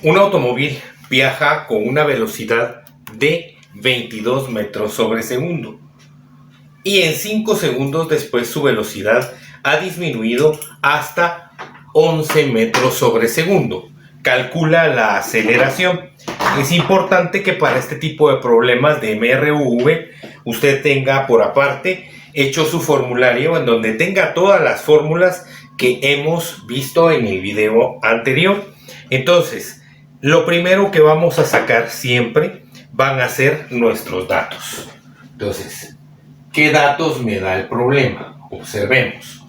Un automóvil viaja con una velocidad de 22 metros sobre segundo y en 5 segundos después su velocidad ha disminuido hasta 11 metros sobre segundo. Calcula la aceleración. Es importante que para este tipo de problemas de MRV usted tenga por aparte hecho su formulario en donde tenga todas las fórmulas que hemos visto en el video anterior. Entonces, lo primero que vamos a sacar siempre van a ser nuestros datos. Entonces, ¿qué datos me da el problema? Observemos.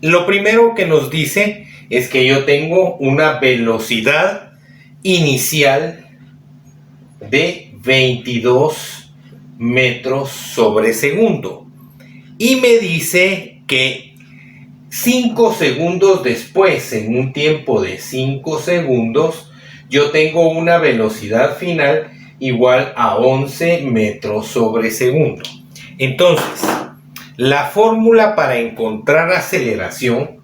Lo primero que nos dice es que yo tengo una velocidad inicial de 22 metros sobre segundo. Y me dice que 5 segundos después, en un tiempo de 5 segundos, yo tengo una velocidad final igual a 11 metros sobre segundo. Entonces, la fórmula para encontrar aceleración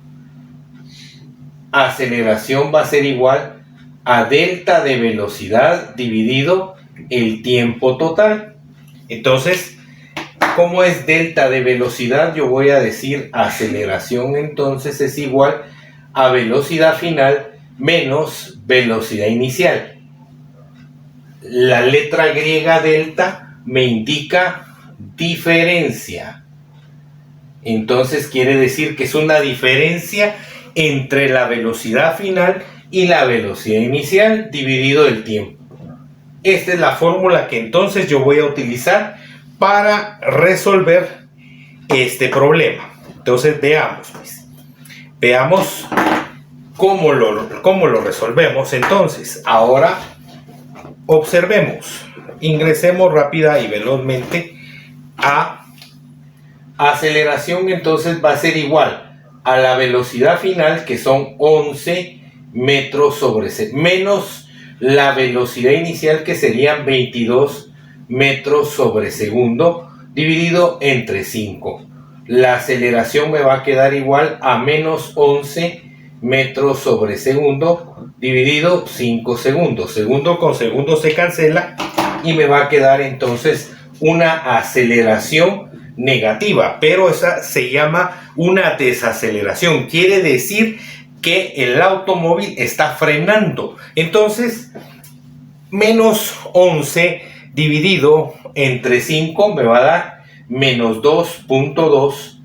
va a ser igual a delta de velocidad dividido el tiempo total. Entonces, ¿cómo es delta de velocidad? Yo voy a decir aceleración, entonces es igual a velocidad final menos velocidad inicial. La letra griega delta me indica diferencia. Entonces quiere decir que es una diferencia entre la velocidad final y la velocidad inicial dividido el tiempo. Esta es la fórmula que entonces yo voy a utilizar para resolver este problema. Entonces veamos cómo lo resolvemos. Entonces, ahora observemos, ingresemos rápida y velozmente a aceleración. Entonces va a ser igual a la velocidad final, que son 11 metros sobre segundo, menos la velocidad inicial, que serían 22 metros sobre segundo, dividido entre 5. La aceleración me va a quedar igual a menos 11 metros sobre segundo, dividido 5 segundos. Segundo con segundo se cancela y me va a quedar entonces una aceleración negativa, pero esa se llama una desaceleración. Quiere decir que el automóvil está frenando. Entonces, menos 11 dividido entre 5 me va a dar menos 2.2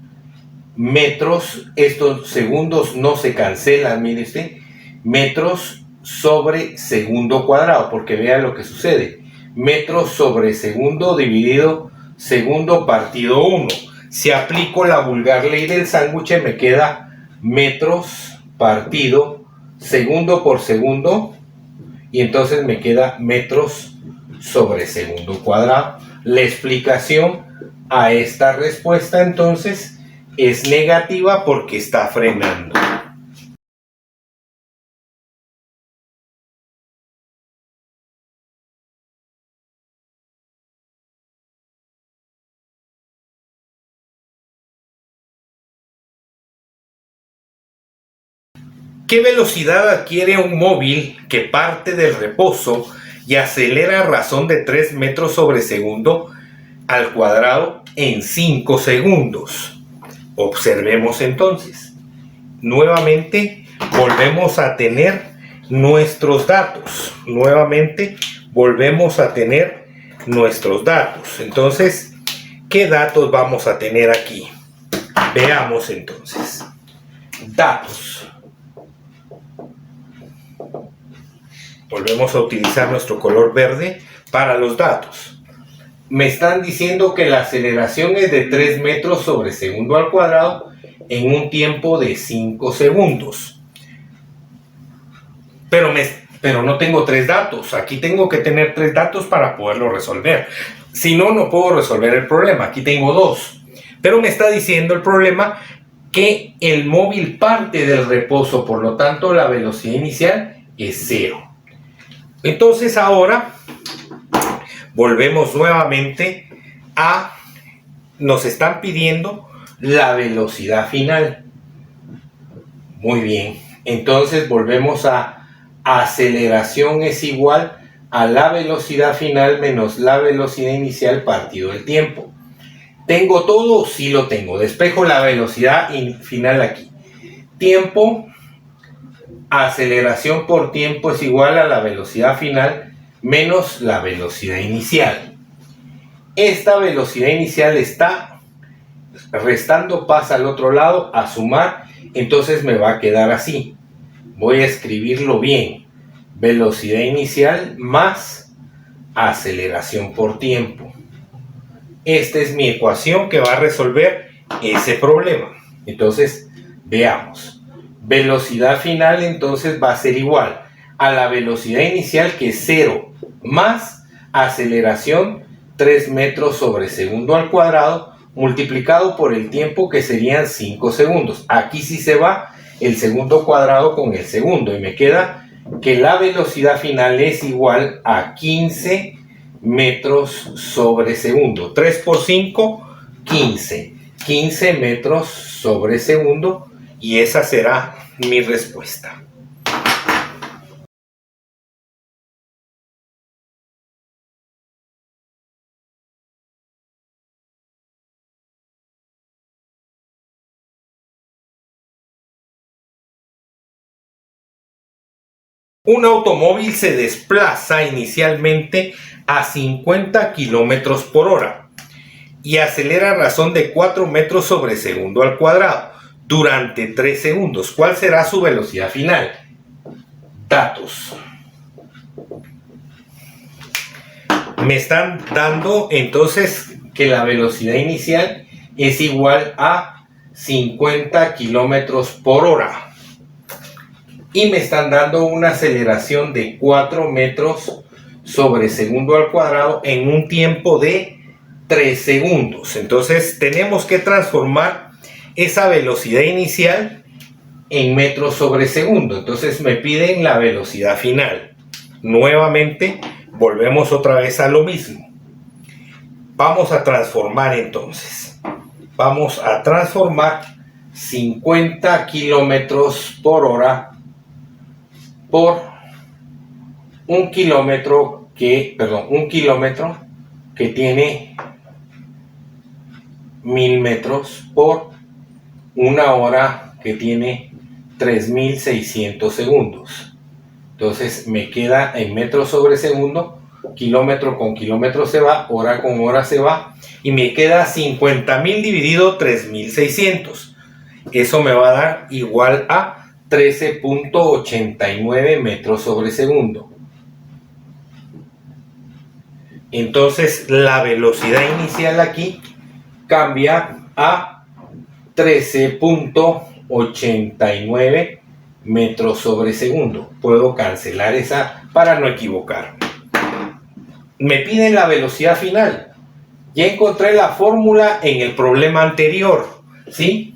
metros. Estos segundos no se cancelan, mire usted, metros sobre segundo cuadrado, porque vea lo que sucede. Metros sobre segundo dividido segundo partido 1. Si aplico la vulgar ley del sándwich, me queda metros partido segundo por segundo, y entonces me queda metros sobre segundo cuadrado. La explicación a esta respuesta entonces es negativa porque está frenando. ¿Qué velocidad adquiere un móvil que parte del reposo y acelera a razón de 3 metros sobre segundo al cuadrado en 5 segundos? Observemos entonces. Nuevamente volvemos a tener nuestros datos. Entonces, ¿qué datos vamos a tener aquí? Veamos entonces. Datos. Volvemos a utilizar nuestro color verde para los datos. Me están diciendo que la aceleración es de 3 metros sobre segundo al cuadrado en un tiempo de 5 segundos. Pero no tengo 3 datos. Aquí tengo que tener 3 datos para poderlo resolver. Si no, no puedo resolver el problema. Aquí tengo 2. Pero me está diciendo el problema que el móvil parte del reposo, por lo tanto la velocidad inicial es 0. Entonces ahora volvemos nuevamente a, nos están pidiendo la velocidad final. Muy bien, entonces volvemos a aceleración es igual a la velocidad final menos la velocidad inicial partido el tiempo. ¿Tengo todo? Sí lo tengo. Despejo la velocidad final aquí. Tiempo, aceleración por tiempo es igual a la velocidad final menos la velocidad inicial. Esta velocidad inicial está restando, pasa al otro lado a sumar, entonces me va a quedar así. Voy a escribirlo bien. Velocidad inicial más aceleración por tiempo. Esta es mi ecuación que va a resolver ese problema. Entonces, veamos. Velocidad final entonces va a ser igual a la velocidad inicial, que es 0, más aceleración 3 metros sobre segundo al cuadrado, multiplicado por el tiempo, que serían 5 segundos. Aquí sí se va el segundo cuadrado con el segundo y me queda que la velocidad final es igual a 15 metros sobre segundo. 3 por 5, 15. 15 metros sobre segundo, y esa será mi respuesta. Un automóvil se desplaza inicialmente a 50 kilómetros por hora y acelera a razón de 4 metros sobre segundo al cuadrado durante 3 segundos. ¿Cuál será su velocidad final? Datos. Me están dando entonces que la velocidad inicial es igual a 50 kilómetros por hora. Y me están dando una aceleración de 4 metros sobre segundo al cuadrado en un tiempo de 3 segundos. Entonces tenemos que transformar esa velocidad inicial en metros sobre segundo. Entonces me piden la velocidad final. Nuevamente volvemos otra vez a lo mismo. Vamos a transformar entonces. Vamos a transformar 50 kilómetros por hora por un kilómetro que tiene 1000 metros por una hora que tiene 3600 segundos. Entonces me queda en metros sobre segundo, kilómetro con kilómetro se va, hora con hora se va, y me queda 50.000 dividido 3600. Eso me va a dar igual a 13.89 metros sobre segundo. Entonces la velocidad inicial aquí cambia a 13.89 metros sobre segundo. Puedo cancelar esa para no equivocarme. Me piden la velocidad final. Ya encontré la fórmula en el problema anterior, ¿sí?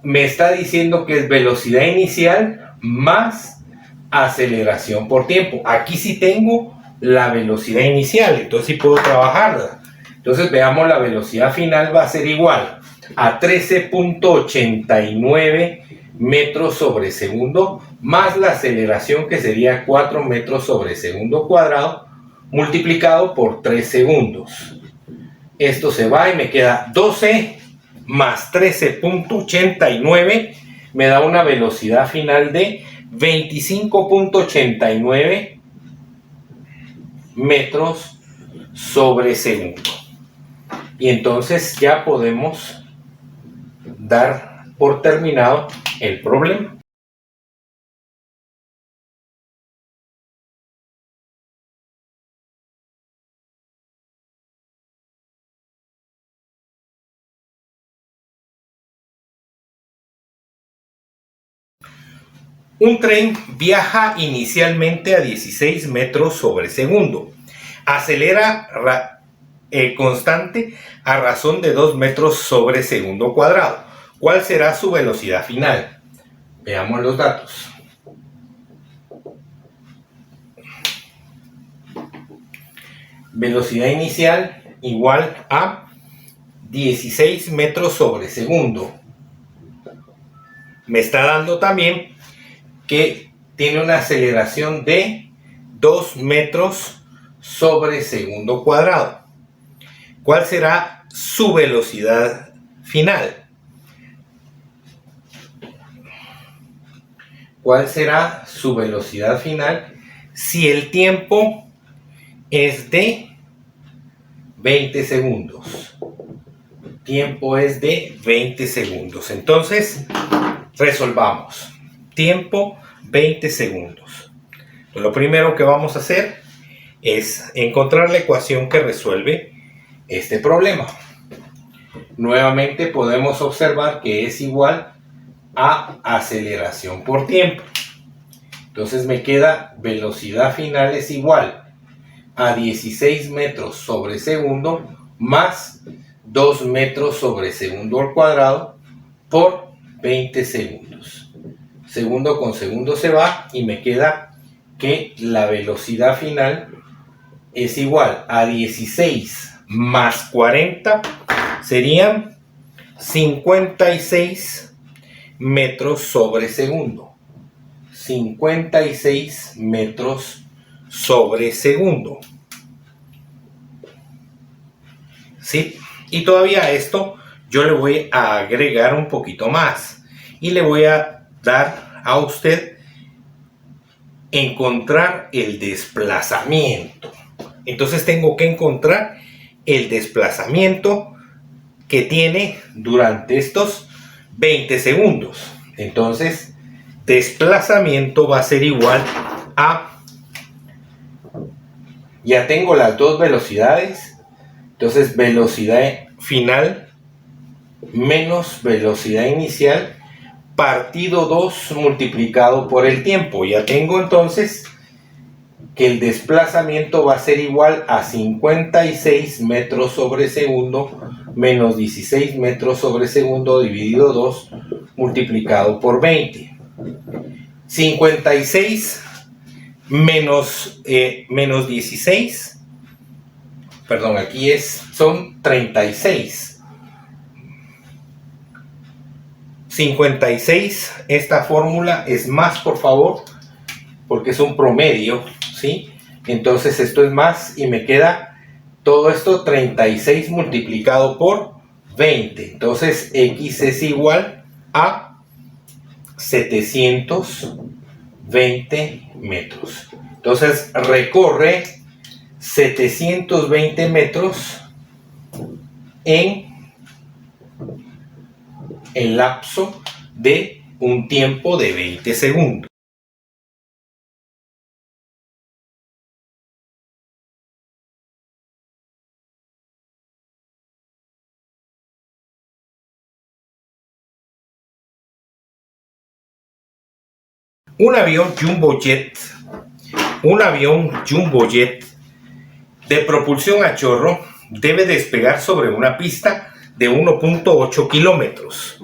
Me está diciendo que es velocidad inicial más aceleración por tiempo. Aquí sí tengo la velocidad inicial, entonces sí puedo trabajarla. Entonces veamos, la velocidad final va a ser igual a 13.89 metros sobre segundo más la aceleración, que sería 4 metros sobre segundo cuadrado, multiplicado por 3 segundos. Esto se va y me queda 12 más 13.89, me da una velocidad final de 25.89 metros sobre segundo. Y entonces ya podemos dar por terminado el problema. Un tren viaja inicialmente a 16 metros sobre segundo. Acelera constante a razón de 2 metros sobre segundo cuadrado. ¿Cuál será su velocidad final? Veamos los datos. Velocidad inicial igual a 16 metros sobre segundo. Me está dando también que tiene una aceleración de 2 metros sobre segundo cuadrado. ¿Cuál será su velocidad final? ¿Cuál será su velocidad final si el tiempo es de 20 segundos? Tiempo es de 20 segundos. Entonces, resolvamos. Tiempo 20 segundos. Lo primero que vamos a hacer es encontrar la ecuación que resuelve este problema. Nuevamente podemos observar que es igual a aceleración por tiempo. Entonces me queda velocidad final es igual a 16 metros sobre segundo más 2 metros sobre segundo al cuadrado por 20 segundos. Segundo con segundo se va y me queda que la velocidad final es igual a 16 más 40 serían 56 metros sobre segundo. 56 metros sobre segundo. ¿Sí? Y todavía a esto yo le voy a agregar un poquito más. Y le voy a dar a usted encontrar el desplazamiento. Entonces tengo que encontrar el desplazamiento que tiene durante estos 20 segundos. Entonces, desplazamiento va a ser igual a... Ya tengo las dos velocidades. Entonces, velocidad final menos velocidad inicial partido 2 multiplicado por el tiempo. Ya tengo entonces que el desplazamiento va a ser igual a 56 metros sobre segundo menos 16 metros sobre segundo dividido 2 multiplicado por 20. 56 menos 16, perdón, aquí son 36. 56, esta fórmula es más, por favor, porque es un promedio, ¿sí? Entonces esto es más y me queda todo esto 36 multiplicado por 20. Entonces X es igual a 720 metros. Entonces recorre 720 metros en el lapso de un tiempo de 20 segundos. Un avión Jumbo Jet de propulsión a chorro debe despegar sobre una pista de 1.8 kilómetros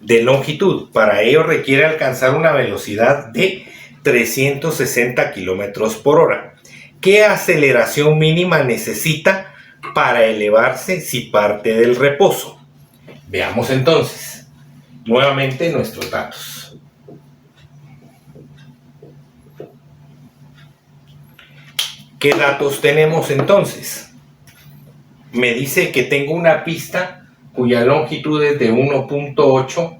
de longitud. Para ello requiere alcanzar una velocidad de 360 kilómetros por hora. ¿Qué aceleración mínima necesita para elevarse si parte del reposo? Veamos entonces nuevamente nuestros datos. ¿Qué datos tenemos entonces? Me dice que tengo una pista cuya longitud es de 1.8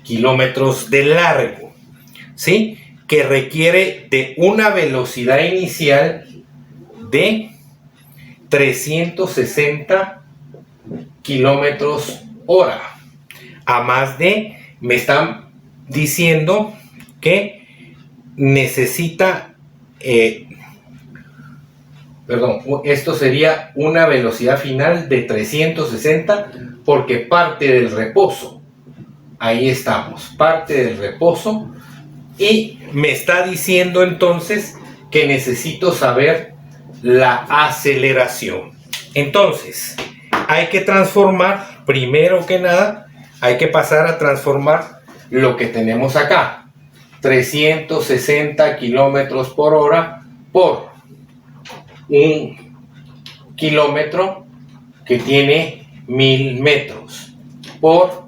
kilómetros de largo, ¿sí? Que requiere de una velocidad inicial de 360 kilómetros hora. A más de, me están diciendo que necesita, esto sería una velocidad final de 360 porque parte del reposo. Ahí estamos, parte del reposo. Y me está diciendo entonces que necesito saber la aceleración. Entonces, hay que transformar, primero que nada, hay que pasar a transformar lo que tenemos acá. 360 kilómetros por hora por un kilómetro que tiene 1000 metros por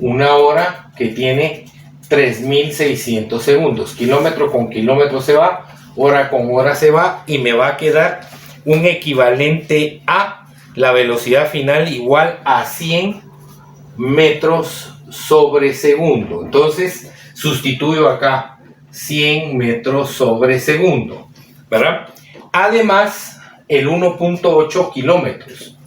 una hora que tiene 3.600 segundos. Kilómetro con kilómetro se va, hora con hora se va, y me va a quedar un equivalente a la velocidad final igual a 100 metros sobre segundo. Entonces sustituyo acá 100 metros sobre segundo, ¿verdad? Además, el 1.8 kilómetros.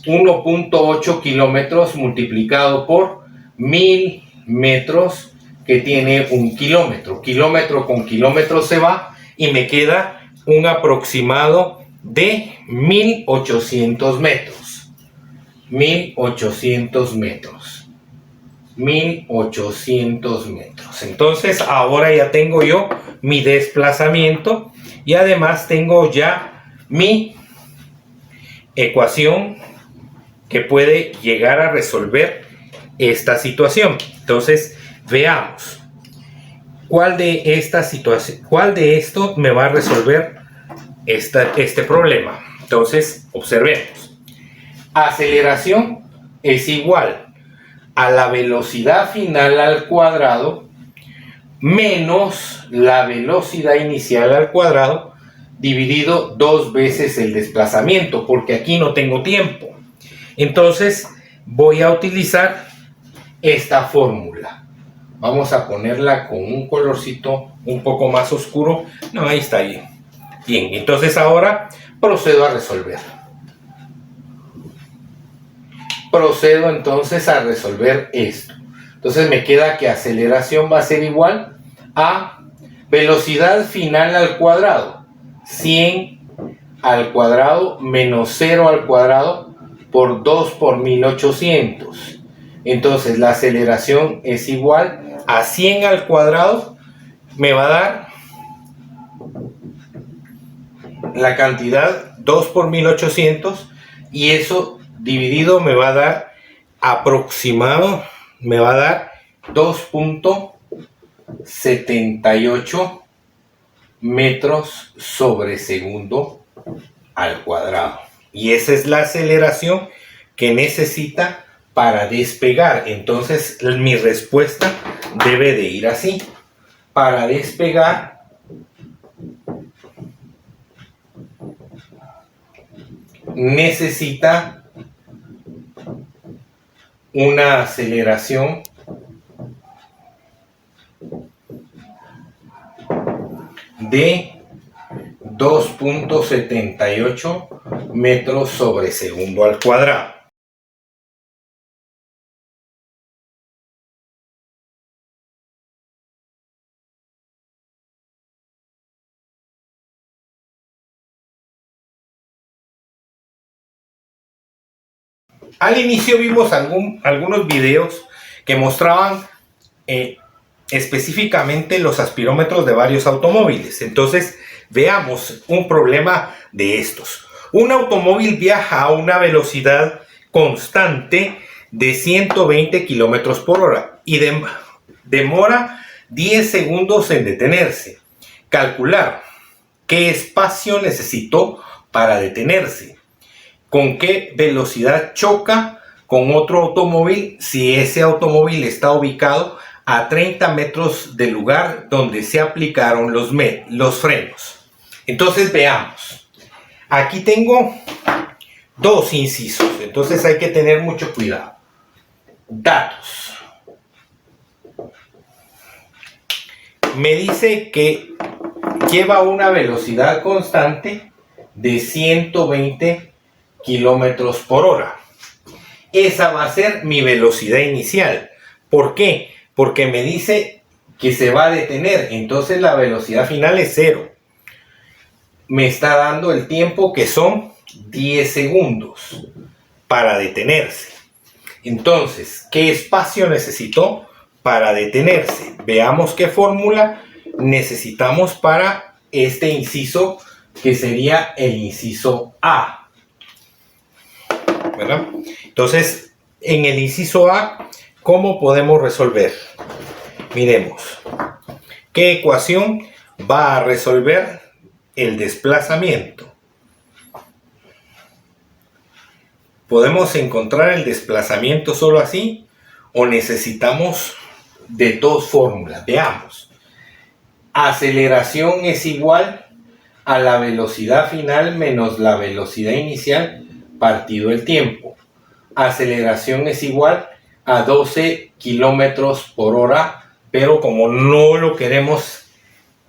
1.8 kilómetros multiplicado por 1000 metros, que tiene un kilómetro. Kilómetro con kilómetro se va y me queda un aproximado de 1800 metros. 1800 metros. 1800 metros. Entonces ahora ya tengo yo mi desplazamiento y además tengo ya mi ecuación que puede llegar a resolver esta situación. Entonces veamos cuál de esto me va a resolver este problema. Entonces observemos. Aceleración es igual a la velocidad final al cuadrado menos la velocidad inicial al cuadrado dividido 2 veces el desplazamiento, porque aquí no tengo tiempo. Entonces voy a utilizar esta fórmula. Vamos a ponerla con un colorcito un poco más oscuro. No, ahí está bien. Bien, entonces ahora procedo a resolver. Procedo entonces a resolver esto. Entonces me queda que aceleración va a ser igual a velocidad final al cuadrado. 100 al cuadrado menos 0 al cuadrado por 2 por 1800. Entonces la aceleración es igual a 100 al cuadrado. Me va a dar la cantidad 2 por 1800, y eso dividido me va a dar aproximado, me va a dar 2.78 metros sobre segundo al cuadrado. Y esa es la aceleración que necesita para despegar. Entonces mi respuesta debe de ir así. Para despegar, necesita una aceleración de 2.78 metros sobre segundo al cuadrado. Al inicio vimos algunos videos que mostraban específicamente los aspirómetros de varios automóviles. Entonces veamos un problema de estos. Un automóvil viaja a una velocidad constante de 120 kilómetros por hora y demora 10 segundos en detenerse. Calcular qué espacio necesitó para detenerse. ¿Con qué velocidad choca con otro automóvil si ese automóvil está ubicado a 30 metros del lugar donde se aplicaron los frenos? Entonces veamos. Aquí tengo dos incisos, entonces hay que tener mucho cuidado. Datos. Me dice que lleva una velocidad constante de 120 kilómetros por hora. Esa va a ser mi velocidad inicial. ¿Por qué? Porque me dice que se va a detener, entonces la velocidad final es 0. Me está dando el tiempo, que son 10 segundos para detenerse. Entonces, ¿qué espacio necesitó para detenerse? Veamos qué fórmula necesitamos para este inciso, que sería el inciso A, ¿verdad? Entonces, en el inciso A, ¿cómo podemos resolver? Miremos. ¿Qué ecuación va a resolver el desplazamiento? ¿Podemos encontrar el desplazamiento solo así o necesitamos de dos fórmulas. Veamos. Aceleración es igual a la velocidad final menos la velocidad inicial partido el tiempo. Aceleración es igual a 12 kilómetros por hora, pero como no lo queremos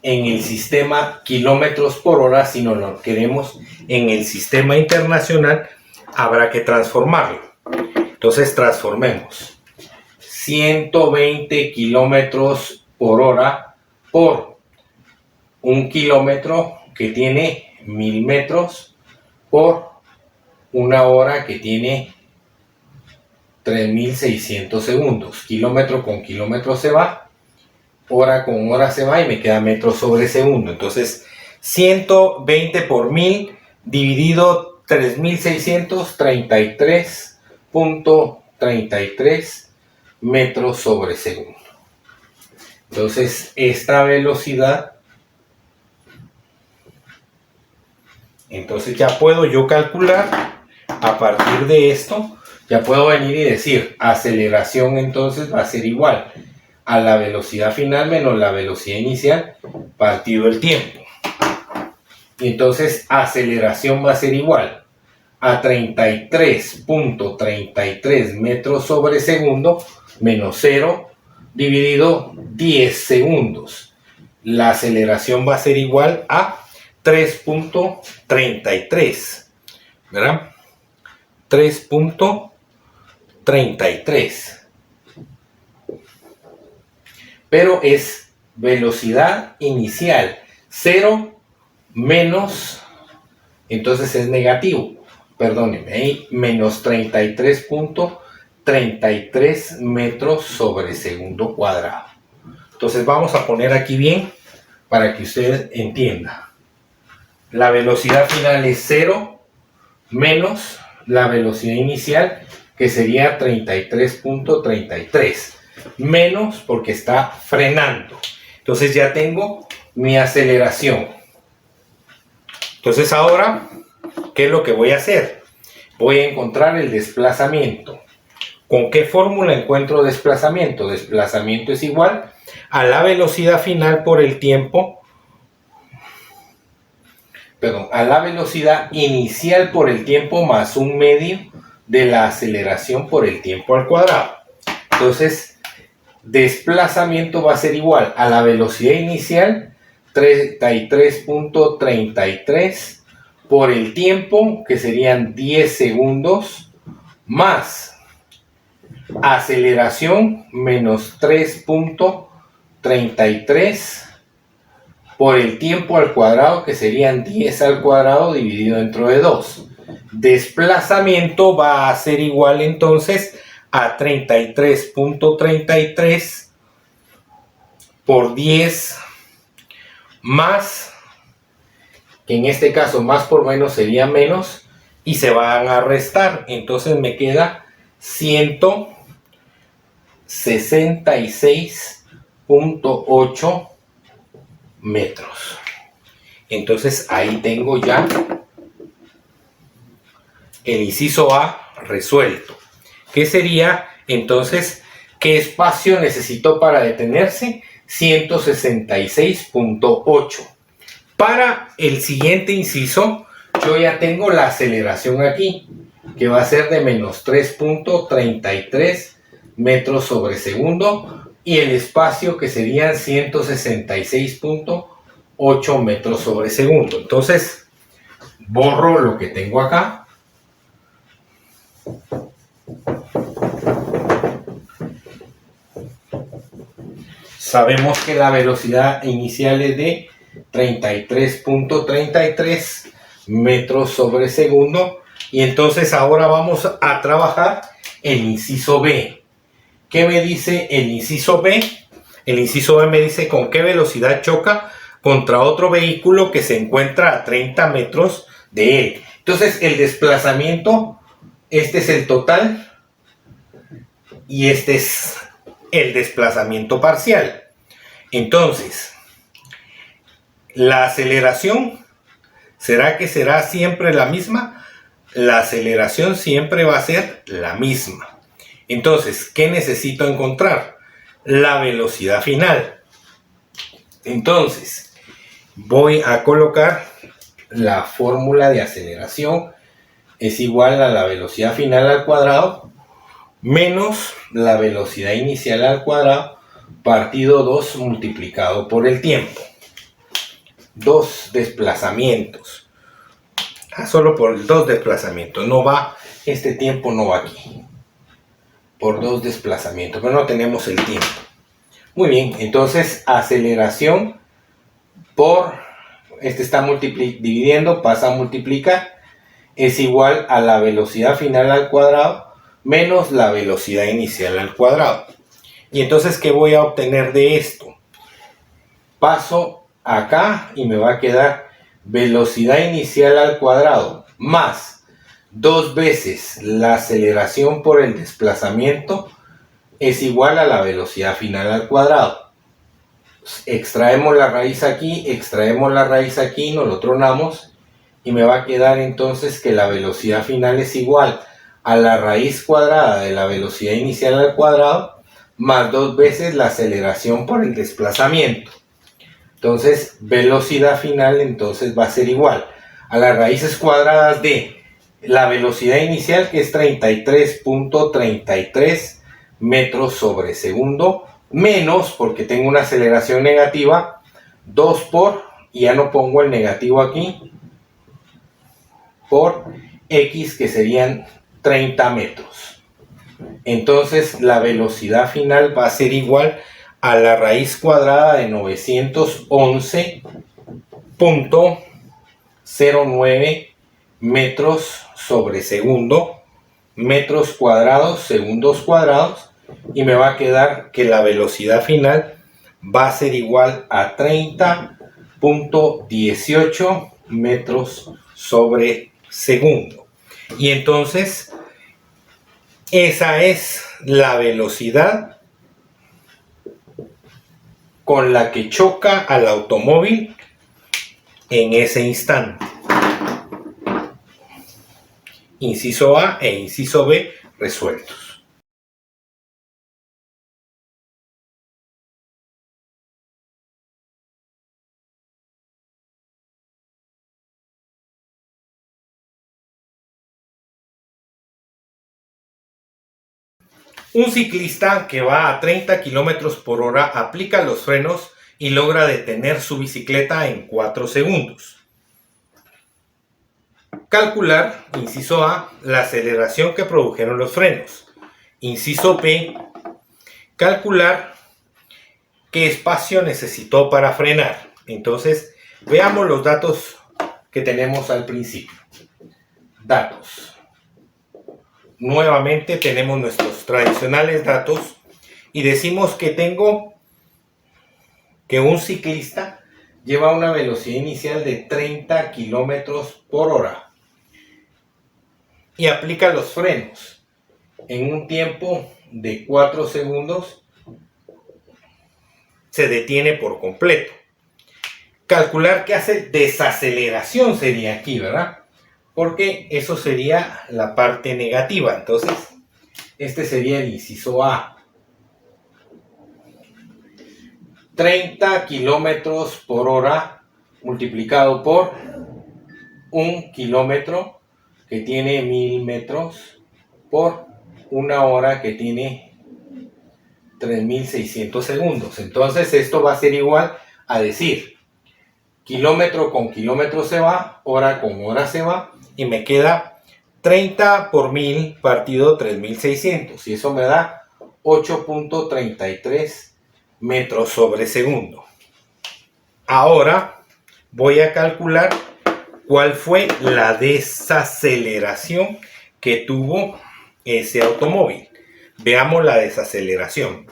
en el sistema kilómetros por hora, sino lo queremos en el sistema internacional, habrá que transformarlo. Entonces transformemos 120 kilómetros por hora por un kilómetro que tiene 1000 metros por una hora que tiene 3600 segundos. Kilómetro con kilómetro se va, hora con hora se va y me queda metros sobre segundo. Entonces 120 por 1000 dividido 3600, 33.33 metros sobre segundo. Entonces esta velocidad, entonces ya puedo yo calcular a partir de esto, ya puedo venir y decir aceleración entonces va a ser igual a la velocidad final menos la velocidad inicial partido el tiempo. Y entonces aceleración va a ser igual a 33.33 metros sobre segundo menos 0 dividido 10 segundos. La aceleración va a ser igual a 3.33, ¿verdad? 3.33. Pero es velocidad inicial 0 menos, entonces es negativo, perdónenme, ahí menos 33.33 metros sobre segundo cuadrado. Entonces vamos a poner aquí bien para que usted entienda. La velocidad final es 0 menos la velocidad inicial, que sería 33.33, menos porque está frenando. Entonces ya tengo mi aceleración. Entonces ahora, ¿qué es lo que voy a hacer? Voy a encontrar el desplazamiento. ¿Con qué fórmula encuentro desplazamiento? Desplazamiento es igual a la velocidad final por el tiempo, a la velocidad inicial por el tiempo más un medio de la aceleración por el tiempo al cuadrado. Entonces, desplazamiento va a ser igual a la velocidad inicial, 33.33 por el tiempo, que serían 10 segundos, más aceleración menos 3.33 por el tiempo al cuadrado, que serían 10 al cuadrado dividido entre 2. Desplazamiento va a ser igual entonces a 33.33 por 10 más, que en este caso más por menos sería menos, y se van a restar. Entonces me queda 166.8 metros. Entonces ahí tengo ya el inciso A resuelto. ¿Qué sería entonces? ¿Qué espacio necesito para detenerse? 166.8. Para el siguiente inciso, yo ya tengo la aceleración aquí, que va a ser de menos 3.33 metros sobre segundo, y el espacio que serían 166.8 metros sobre segundo. Entonces, borro lo que tengo acá. Sabemos que la velocidad inicial es de 33.33 metros sobre segundo. Y entonces ahora vamos a trabajar el inciso B. ¿Qué me dice el inciso B? El inciso B me dice con qué velocidad choca contra otro vehículo que se encuentra a 30 metros de él. Entonces el desplazamiento, este es el total y este es el desplazamiento parcial. Entonces, la aceleración, ¿será que será siempre la misma? La aceleración siempre va a ser la misma. Entonces, ¿qué necesito encontrar? la velocidad final. Entonces, voy a colocar la fórmula de aceleración es igual a la velocidad final al cuadrado menos la velocidad inicial al cuadrado partido 2 multiplicado por el tiempo. Dos desplazamientos. Solo por dos desplazamientos. No va, este tiempo no va aquí. Por dos desplazamientos, pero no tenemos el tiempo. Muy bien, entonces aceleración por, este está dividiendo, pasa a multiplicar, es igual a la velocidad final al cuadrado menos la velocidad inicial al cuadrado. Y entonces, ¿qué voy a obtener de esto? Paso acá y me va a quedar velocidad inicial al cuadrado más 2 veces la aceleración por el desplazamiento es igual a la velocidad final al cuadrado. Extraemos la raíz aquí, extraemos la raíz aquí, nos lo tronamos y me va a quedar entonces que la velocidad final es igual a la raíz cuadrada de la velocidad inicial al cuadrado más 2 veces la aceleración por el desplazamiento. Entonces, velocidad final entonces va a ser igual a las raíces cuadradas de la velocidad inicial, que es 33.33 metros sobre segundo, menos, porque tengo una aceleración negativa, 2 por, y ya no pongo el negativo aquí, por x, que serían 30 metros. Entonces, la velocidad final va a ser igual a la raíz cuadrada de 911.09 metros sobre segundo, metros cuadrados, segundos cuadrados, y me va a quedar que la velocidad final va a ser igual a 30.18 metros sobre segundo. Y entonces, esa es la velocidad con la que choca al automóvil en ese instante. Inciso A e inciso B resueltos. Un ciclista que va a 30 km por hora aplica los frenos y logra detener su bicicleta en 4 segundos. Calcular, inciso A, la aceleración que produjeron los frenos. Inciso B, calcular qué espacio necesitó para frenar. Entonces, veamos los datos que tenemos al principio. Datos. Nuevamente tenemos nuestros tradicionales datos y decimos que un ciclista lleva una velocidad inicial de 30 kilómetros por hora y aplica los frenos en un tiempo de 4 segundos, se detiene por completo. Calcular qué hace desaceleración sería aquí, ¿verdad? Porque eso sería la parte negativa. Entonces, este sería el inciso A. 30 kilómetros por hora multiplicado por 1 kilómetro, que tiene 1000 metros, por una hora, que tiene 3600 segundos. Entonces, esto va a ser igual a decir, kilómetro con kilómetro se va, hora con hora se va, y me queda 30 por 1000 partido 3600, y eso me da 8.33 metros sobre segundo. Ahora voy a calcular cuál fue la desaceleración que tuvo ese automóvil. Veamos la desaceleración.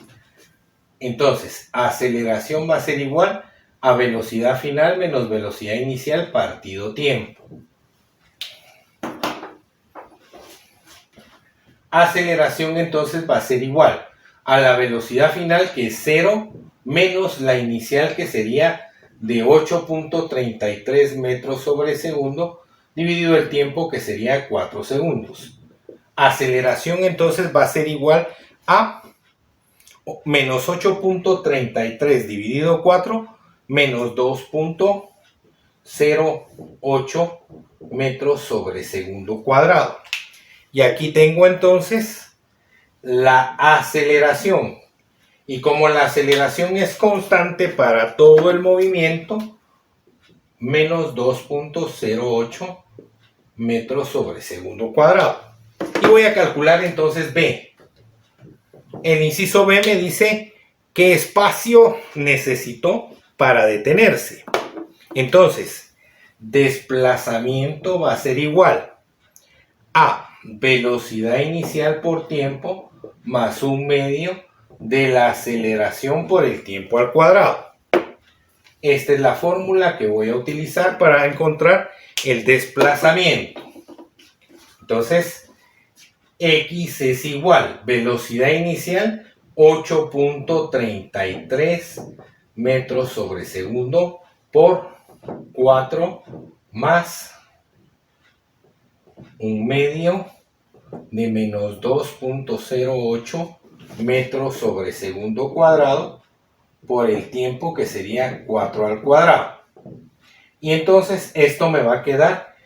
Entonces, aceleración va a ser igual a velocidad final menos velocidad inicial partido tiempo. Aceleración entonces va a ser igual a la velocidad final, que es 0, menos la inicial, que sería de 8.33 metros sobre segundo, dividido el tiempo, que sería 4 segundos. Aceleración entonces va a ser igual a menos 8.33 dividido 4 menos 2.08 metros sobre segundo cuadrado. Y aquí tengo entonces la aceleración. Y como la aceleración es constante para todo el movimiento, menos 2.08 metros sobre segundo cuadrado. Y voy a calcular entonces B. El inciso B me dice qué espacio necesitó para detenerse. Entonces, desplazamiento va a ser igual a velocidad inicial por tiempo más 1/2 de la aceleración por el tiempo al cuadrado. Esta es la fórmula que voy a utilizar para encontrar el desplazamiento. Entonces, X es igual, velocidad inicial 8.33 metros sobre segundo por 4 más 1/2 de menos 2.08 metros sobre segundo cuadrado por el tiempo, que sería 4 al cuadrado. Y entonces esto me va a quedar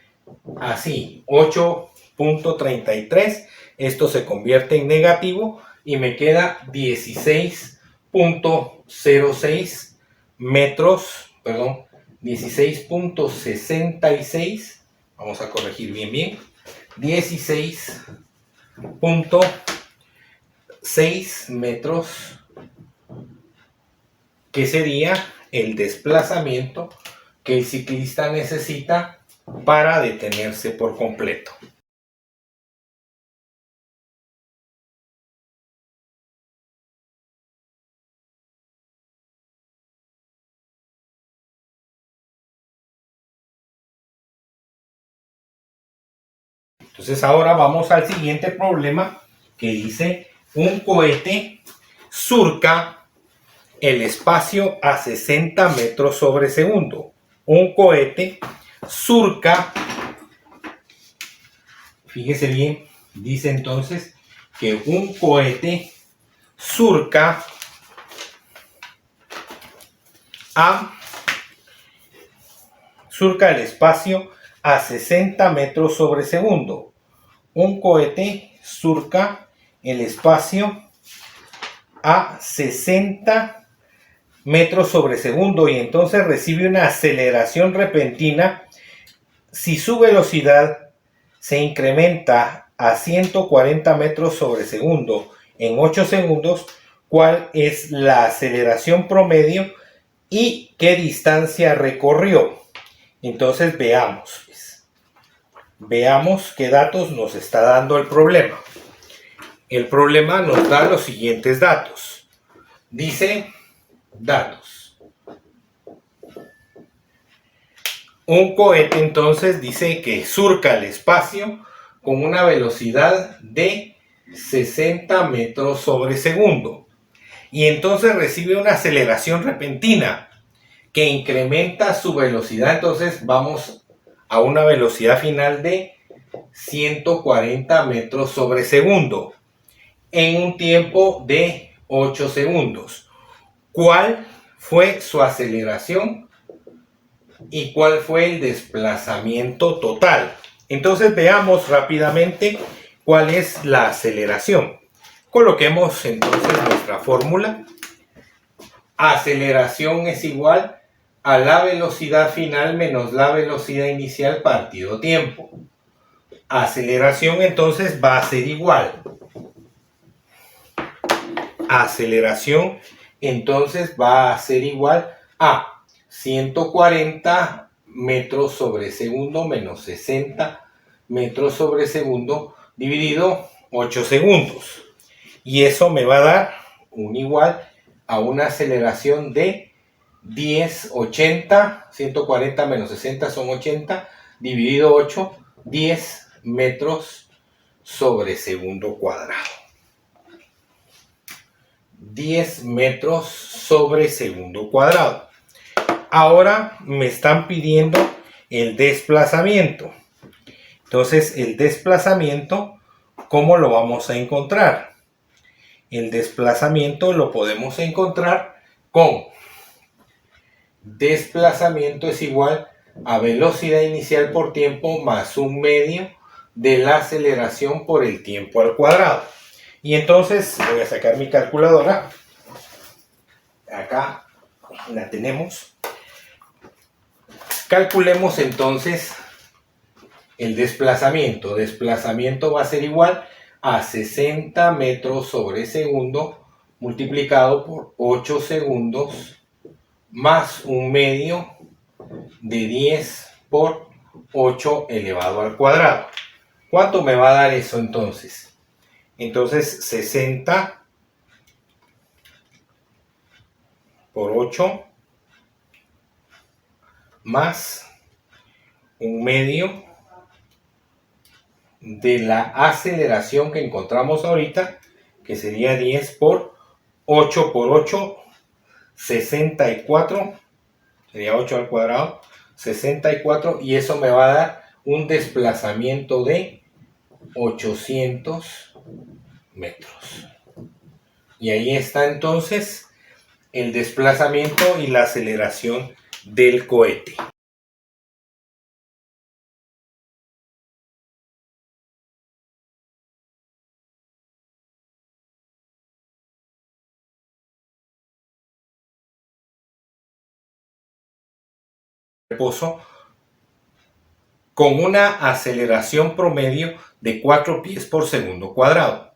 así, 8.33. Esto se convierte en negativo y me queda 16.06 metros, perdón, 16.66. Vamos a corregir bien. 16.6 metros, que sería el desplazamiento que el ciclista necesita para detenerse por completo. Entonces ahora vamos al siguiente problema, que dice: un cohete surca el espacio a 60 metros sobre segundo. Un cohete surca, fíjese bien, dice entonces que un cohete surca el espacio a 60 metros sobre segundo. Un cohete surca el espacio a 60 metros sobre segundo y entonces recibe una aceleración repentina. Si su velocidad se incrementa a 140 metros sobre segundo en 8 segundos, ¿cuál es la aceleración promedio y qué distancia recorrió? Entonces veamos qué datos nos está dando el problema. El problema nos da los siguientes datos. Dice datos. Un cohete entonces dice que surca el espacio con una velocidad de 60 metros sobre segundo. Y entonces recibe una aceleración repentina que incrementa su velocidad. Entonces vamos a una velocidad final de 140 metros sobre segundo en un tiempo de 8 segundos. ¿Cuál fue su aceleración y cuál fue el desplazamiento total? Entonces veamos rápidamente cuál es la aceleración. Coloquemos entonces nuestra fórmula. Aceleración es igual a la velocidad final menos la velocidad inicial partido tiempo. Aceleración entonces va a ser igual. Aceleración entonces va a ser igual a 140 metros sobre segundo menos 60 metros sobre segundo dividido 8 segundos. Y eso me va a dar un igual a una aceleración de 10,80, 140 menos 60 son 80, dividido 8, 10 metros sobre segundo cuadrado. 10 metros sobre segundo cuadrado. Ahora me están pidiendo el desplazamiento. Entonces, el desplazamiento, ¿cómo lo vamos a encontrar? el desplazamiento lo podemos encontrar con desplazamiento es igual a velocidad inicial por tiempo más un medio de la aceleración por el tiempo al cuadrado. Y entonces voy a sacar mi calculadora. Acá la tenemos. Calculemos entonces el desplazamiento. Desplazamiento va a ser igual a 60 metros sobre segundo multiplicado por 8 segundos más un medio de 10 por 8 elevado al cuadrado. ¿Cuánto me va a dar eso entonces? Entonces 60 por 8 más un medio de la aceleración que encontramos ahorita, que sería 10 por 8 por 8, 64, sería 8 al cuadrado, 64, y eso me va a dar un desplazamiento de 800 metros. Y ahí está entonces el desplazamiento y la aceleración del cohete. Reposo con una aceleración promedio de 4 pies por segundo cuadrado.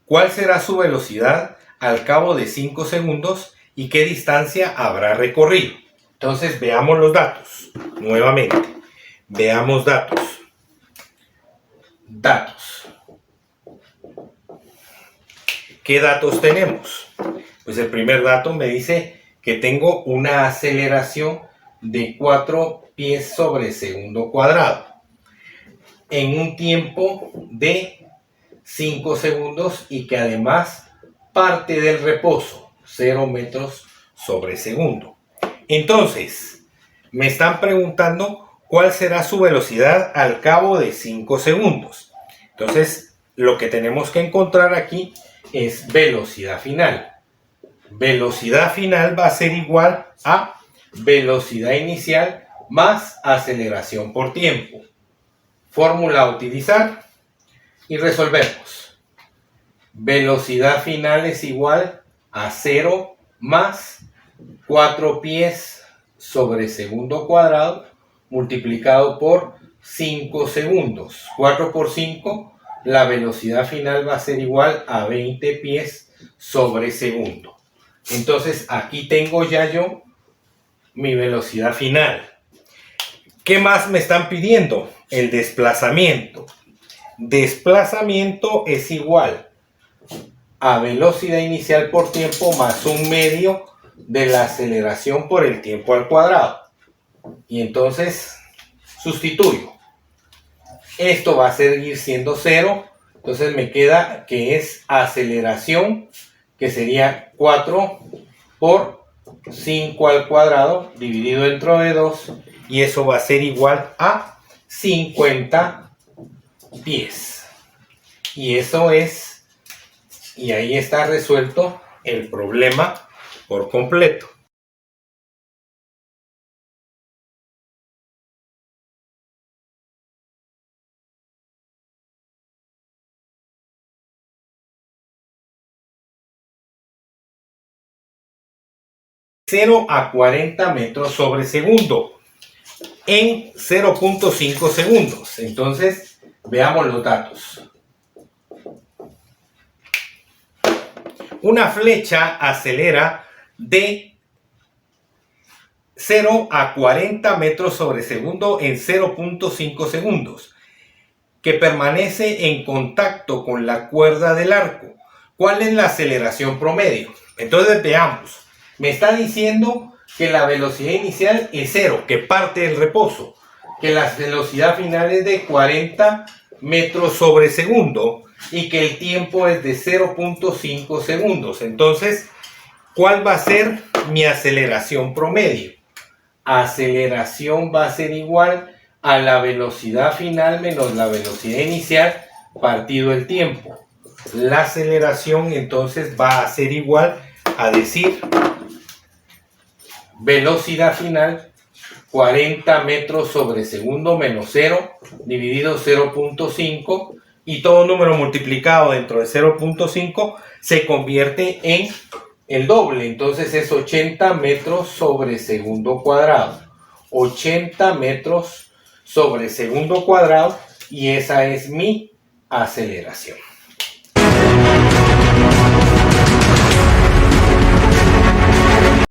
¿Cuál será su velocidad al cabo de 5 segundos y qué distancia habrá recorrido? Entonces veamos los datos nuevamente. Veamos datos. Datos. ¿Qué datos tenemos? Pues el primer dato me dice que tengo una aceleración de 4 pies sobre segundo cuadrado en un tiempo de 5 segundos y que además parte del reposo, 0 metros sobre segundo. Entonces, me están preguntando cuál será su velocidad al cabo de 5 segundos. Entonces, lo que tenemos que encontrar aquí es velocidad final. Velocidad final va a ser igual a velocidad inicial más aceleración por tiempo. Fórmula a utilizar y resolvemos. Velocidad final es igual a 0 más 4 pies sobre segundo cuadrado multiplicado por 5 segundos. 4 por 5, la velocidad final va a ser igual a 20 pies sobre segundo. Entonces aquí tengo ya yo mi velocidad final. ¿Qué más me están pidiendo? El desplazamiento. Desplazamiento es igual a velocidad inicial por tiempo más un medio de la aceleración por el tiempo al cuadrado. Y entonces sustituyo. Esto va a seguir siendo 0. Entonces me queda que es aceleración, que sería 4 por 5 al cuadrado dividido entre 2. Y eso va a ser igual a 50 pies. Y eso es, y ahí está resuelto el problema por completo. De 0 a 40 metros sobre segundo en 0.5 segundos. Entonces, veamos los datos. Una flecha acelera de 0 a 40 metros sobre segundo en 0.5 segundos, que permanece en contacto con la cuerda del arco. ¿Cuál es la aceleración promedio? Entonces veamos. Me está diciendo que la velocidad inicial es 0, que parte del reposo, que la velocidad final es de 40 metros sobre segundo y que el tiempo es de 0.5 segundos. Entonces, ¿cuál va a ser mi aceleración promedio? Aceleración va a ser igual a la velocidad final menos la velocidad inicial partido el tiempo. La aceleración entonces va a ser igual a decir velocidad final 40 metros sobre segundo menos 0 dividido 0.5, y todo número multiplicado dentro de 0.5 se convierte en el doble, entonces es 80 metros sobre segundo cuadrado. 80 metros sobre segundo cuadrado, y esa es mi aceleración.